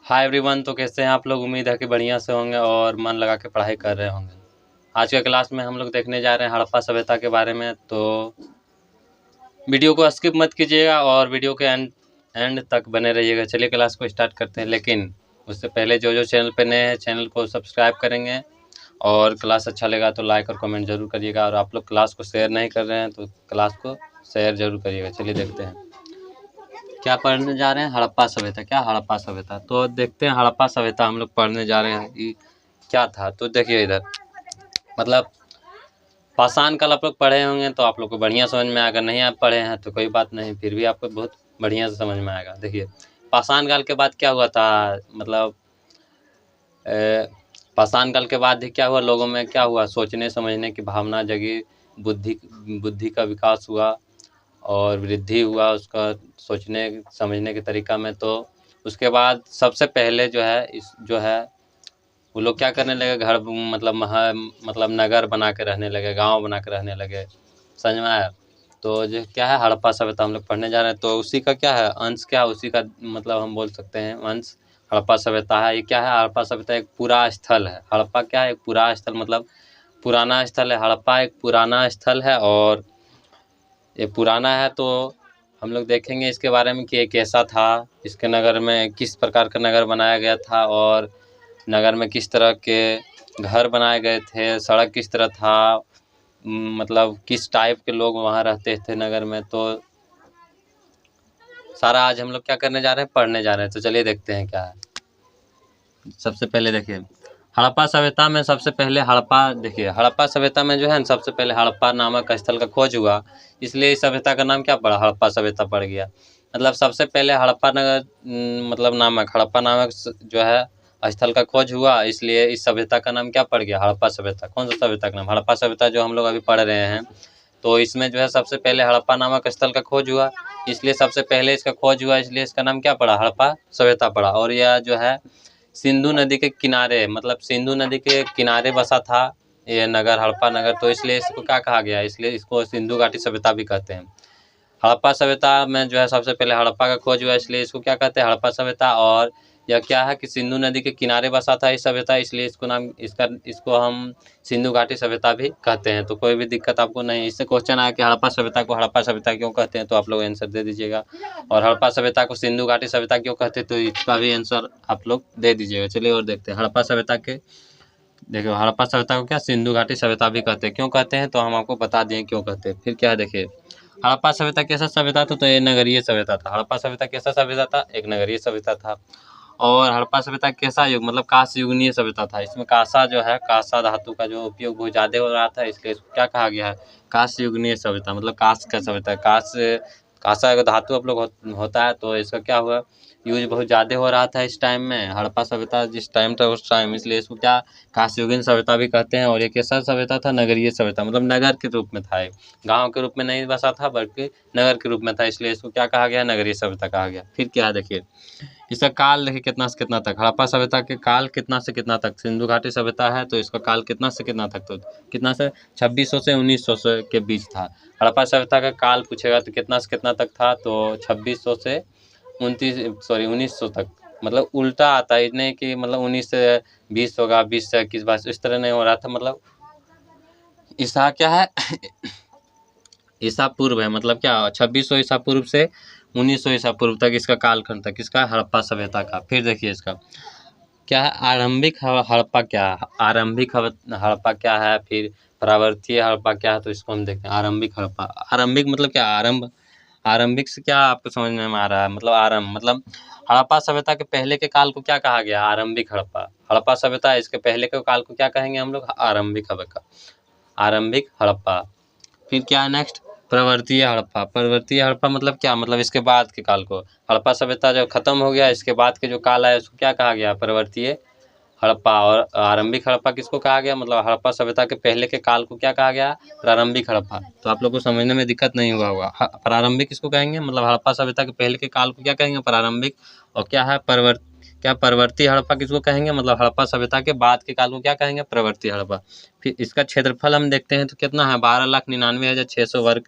Hi everyone. तो कैसे हैं आप लोग? उम्मीद है कि बढ़िया से होंगे और मन लगा के पढ़ाई कर रहे होंगे। आज के क्लास में हम लोग देखने जा रहे हैं हड़प्पा सभ्यता के बारे में। तो वीडियो को स्किप मत कीजिएगा और वीडियो के एंड तक बने रहिएगा। चलिए क्लास को स्टार्ट करते हैं, लेकिन उससे पहले जो चैनल पे नए हैं चैनल को सब्सक्राइब करेंगे और क्लास अच्छा लगा तो लाइक और कमेंट जरूर करिएगा। और आप लोग क्लास को शेयर नहीं कर रहे हैं तो क्लास को शेयर जरूर करिएगा। चलिए देखते हैं क्या पढ़ने जा रहे हैं। हड़प्पा सभ्यता। क्या हड़प्पा सभ्यता? तो देखते हैं हड़प्पा सभ्यता हम लोग पढ़ने जा रहे हैं कि क्या था। तो देखिए इधर मतलब पाषाण काल आप लोग पढ़े होंगे तो आप लोग को बढ़िया समझ में आएगा। नहीं आप पढ़े हैं तो कोई बात नहीं, फिर भी आपको बहुत बढ़िया से समझ में आएगा। देखिए पाषाण काल के बाद क्या हुआ था, मतलब पाषाण काल के बाद क्या हुआ, लोगों में क्या हुआ, सोचने समझने की भावना जगी, बुद्धि का विकास हुआ और वृद्धि हुआ उसका सोचने समझने के तरीका में। तो उसके बाद सबसे पहले जो है वो लोग क्या करने लगे, घर मतलब नगर बना के रहने लगे, गांव बना के रहने लगे। समझ में आया? तो जो क्या है हड़प्पा सभ्यता हम लोग पढ़ने जा रहे हैं। तो उसी का क्या है अंश, क्या उसी का मतलब हम बोल सकते हैं अंश हड़प्पा सभ्यता है। ये क्या है, हड़प्पा सभ्यता एक पूरा स्थल है। हड़प्पा क्या है, एक पूरा स्थल मतलब पुराना स्थल है। हड़प्पा एक पुराना स्थल है और ये पुराना है। तो हम लोग देखेंगे इसके बारे में कि ये कैसा था, इसके नगर में किस प्रकार का नगर बनाया गया था और नगर में किस तरह के घर बनाए गए थे, सड़क किस तरह था, मतलब किस टाइप के लोग वहाँ रहते थे नगर में। तो सारा आज हम लोग क्या करने जा रहे हैं, पढ़ने जा रहे हैं। तो चलिए देखते हैं क्या है। सबसे पहले देखिए हड़प्पा सभ्यता में सबसे पहले देखिए हड़प्पा सभ्यता में जो है ना सबसे पहले हड़प्पा नामक स्थल का खोज हुआ, इसलिए इस सभ्यता का नाम क्या पड़ा, हड़प्पा सभ्यता पड़ गया। मतलब सबसे पहले हड़प्पा नामक जो है स्थल का खोज हुआ, इसलिए इस सभ्यता का नाम क्या पड़ गया, हड़प्पा सभ्यता। कौन सा सभ्यता का नाम, हड़प्पा सभ्यता जो हम लोग अभी पढ़ रहे हैं। तो इसमें जो है सबसे पहले हड़प्पा नामक स्थल का खोज हुआ, इसलिए सबसे पहले इसका खोज हुआ, इसलिए इसका नाम क्या पड़ा, हड़प्पा सभ्यता पड़ा। और यह जो है सिंधु नदी के किनारे, मतलब सिंधु नदी के किनारे बसा था ये नगर, हड़प्पा नगर। तो इसलिए इसको क्या कहा गया, इसलिए इसको सिंधु घाटी सभ्यता भी कहते हैं। हड़प्पा सभ्यता में जो है सबसे पहले हड़प्पा का खोज हुआ, इसलिए इसको क्या कहते हैं, हड़प्पा सभ्यता। और यह क्या है कि सिंधु नदी के किनारे बसा था इस सभ्यता, इसलिए इसको हम सिंधु घाटी सभ्यता भी कहते हैं। तो कोई भी दिक्कत आपको नहीं। इससे क्वेश्चन आया कि हड़प्पा सभ्यता को हड़प्पा सभ्यता क्यों कहते हैं, तो आप लोग आंसर दे दीजिएगा। और हड़प्पा सभ्यता को सिंधु घाटी सभ्यता क्यों कहते हैं, तो इसका भी आंसर आप लोग दे दीजिएगा। चलिए और देखते हैं हड़प्पा सभ्यता के। देखो हड़प्पा सभ्यता को क्या सिंधु घाटी सभ्यता भी कहते हैं। क्यों कहते हैं तो हम आपको बता दिए क्यों कहते हैं। फिर क्या है देखिए हड़प्पा सभ्यता कैसा सभ्यता था, तो ये नगरीय सभ्यता था। हड़प्पा सभ्यता कैसा सभ्यता था, एक नगरीय सभ्यता था। और हड़प्पा सभ्यता कैसा युग, मतलब कांस्य युगीय सभ्यता था। इसमें कांसा जो है, कांसा धातु का जो उपयोग बहुत ज्यादा हो रहा था, इसलिए इसको क्या कहा गया है, कांस्य युगीय सभ्यता, मतलब कांस्य का सभ्यता। कांसा अगर धातु आप लोग होता है तो इसका क्या हुआ, यूज बहुत ज़्यादा हो रहा था इस टाइम में। हड़प्पा सभ्यता जिस टाइम था उस टाइम, इसलिए इसको क्या कांस्य युगीन सभ्यता भी कहते हैं। और ये कैसा सभ्यता था, नगरीय सभ्यता, मतलब नगर के रूप में था, गांव के रूप में नहीं बसा था बल्कि नगर के रूप में था, इसलिए इसको क्या कहा गया, नगरीय सभ्यता कहा गया। फिर क्या है देखिए इसका काल देखिए कितना से कितना तक, हड़प्पा सभ्यता के काल कितना से कितना तक, सिंधु घाटी सभ्यता है तो इसका काल कितना से कितना तक, तो कितना से 2600 से 1900 से के बीच था। हड़प्पा सभ्यता का काल पूछेगा तो कितना से कितना तक था, तो 2600 से 1900 तक। मतलब उल्टा आता है, नहीं कि मतलब 19 से 20 होगा, 20 से 21, 22 इस तरह नहीं हो रहा था। मतलब ईसा क्या है ईसा पूर्व है, मतलब क्या 2600 ईसा पूर्व से 1900 ईसा पूर्व तक इसका कालखंड था, किसका, हड़प्पा सभ्यता का। फिर देखिए इसका क्या है, आरंभिक हड़प्पा क्या है, आरंभिक हड़प्पा क्या है, फिर परावर्तीय हड़प्पा क्या है। तो इसको हम देखते हैं आरंभिक हड़प्पा। आरंभिक मतलब क्या, आरंभिक से क्या आपको समझ में आ रहा है, मतलब आरंभ मतलब हड़प्पा सभ्यता के पहले के काल को क्या कहा गया, आरंभिक हड़प्पा। हड़प्पा सभ्यता इसके पहले के काल को क्या कहेंगे हम लोग, आरंभिक हड़प्पा। फिर क्या है नेक्स्ट, प्रवर्तीय हड़प्पा। प्रवर्तीय हड़प्पा मतलब क्या, मतलब इसके बाद के काल को, हड़प्पा सभ्यता जब खत्म हो गया इसके बाद के जो काल है उसको क्या कहा गया, प्रवर्तीय हड़प्पा। और आरंभिक हड़प्पा किसको कहा गया, मतलब हड़प्पा सभ्यता के पहले के काल को क्या कहा गया, प्रारंभिक हड़प्पा। तो आप लोग को समझने में दिक्कत नहीं हुआ होगा। प्रारंभिक किसको कहेंगे, मतलब हड़प्पा सभ्यता के पहले के काल को क्या कहेंगे, प्रारंभिक। और क्या है प्रवर्ती हड़प्पा किसको कहेंगे, मतलब हड़प्पा सभ्यता के बाद के काल को क्या कहेंगे, प्रवर्ती हड़प्पा। फिर इसका क्षेत्रफल हम देखते हैं तो कितना है, 12,99,600 वर्ग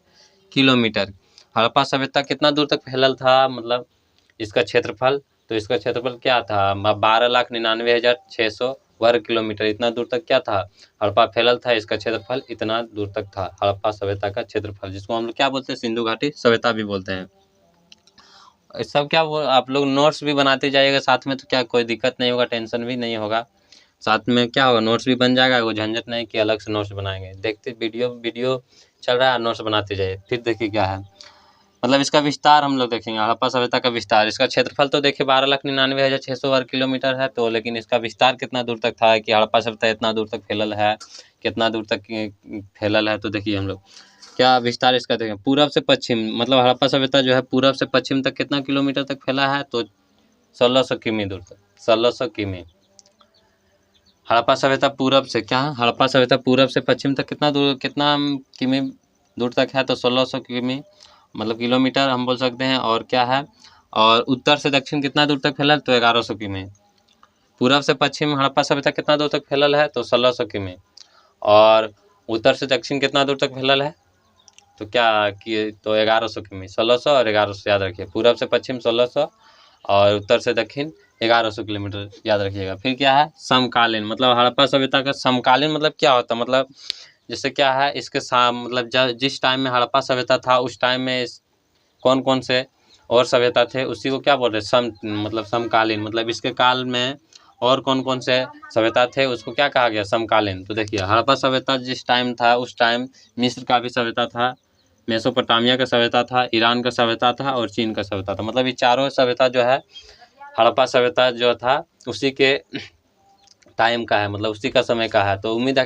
किलोमीटर। हड़प्पा सभ्यता कितना दूर तक फैलल था, मतलब इसका क्षेत्रफल तो इसका क्षेत्रफल क्या था? 12,99,600 वर्ग किलोमीटर। इतना दूर तक क्या था? हड़प्पा फैलल था। इसका क्षेत्रफल इतना दूर तक था, हड़प्पा सभ्यता का क्षेत्रफल, जिसको हम लोग क्या बोलते हैं? सिंधु घाटी सभ्यता भी बोलते हैं। इस सब क्या वो आप लोग नोट्स भी बनाते जाइएगा साथ में, तो क्या कोई दिक्कत नहीं होगा, टेंशन भी नहीं होगा। साथ में क्या होगा, नोट्स भी बन जाएगा, वो झंझट नहीं कि अलग से नोट्स बनाएंगे। देखते वीडियो चल रहा है, नोट्स बनाते जाइए। फिर देखिए क्या है, मतलब इसका विस्तार हम लोग देखेंगे, हड़प्पा सभ्यता का विस्तार। इसका क्षेत्रफल तो देखिए 12,99,600 वर्ग किलोमीटर है, तो लेकिन इसका विस्तार कितना दूर तक था कि हड़प्पा सभ्यता इतना दूर तक फैलल है, कितना दूर तक फैलल है। तो देखिए हम लोग क्या विस्तार इसका देखें, पूरब से पश्चिम, मतलब हड़प्पा सभ्यता जो है पूरब से पश्चिम तक कितना किलोमीटर तक फैला है? तो 1600 किमी दूर तक, 1600 किमी। हड़प्पा सभ्यता पूरब से क्या है? हड़प्पा सभ्यता पूरब से पश्चिम तक कितना किमी दूर तक है? तो 1600 किमी, मतलब किलोमीटर हम बोल सकते हैं। और क्या है, और उत्तर से दक्षिण कितना दूर तक फैलल? तो 1100 किमी। पूरब से पश्चिम हड़प्पा सभ्यता कितना दूर तक फैलल है? तो 1600 किमी। और उत्तर से दक्षिण कितना दूर तक फैलल है? तो क्या कि तो 1100 किमी। 1600 और 1100 याद रखिए, पूरब से पश्चिम 1600 और उत्तर से दक्षिण 1100 किलोमीटर याद रखिएगा। फिर क्या है, समकालीन, मतलब हड़प्पा सभ्यता का समकालीन मतलब क्या होता है? मतलब जैसे क्या है, इसके मतलब जिस टाइम में हड़प्पा सभ्यता था उस टाइम में कौन कौन से और सभ्यता थे, उसी को क्या बोल रहे हैं? मतलब समकालीन, मतलब इसके काल में और कौन कौन से सभ्यता थे उसको क्या कहा गया? समकालीन। तो देखिए हड़प्पा सभ्यता जिस टाइम था उस टाइम मिस्र का भी सभ्यता था, मेसोपोटामिया का सभ्यता था, ईरान का सभ्यता था और चीन का सभ्यता था। मतलब ये चारों सभ्यता जो है, हड़प्पा सभ्यता जो था उसी के टाइम का है, मतलब उसी का समय का है। तो उम्मीद है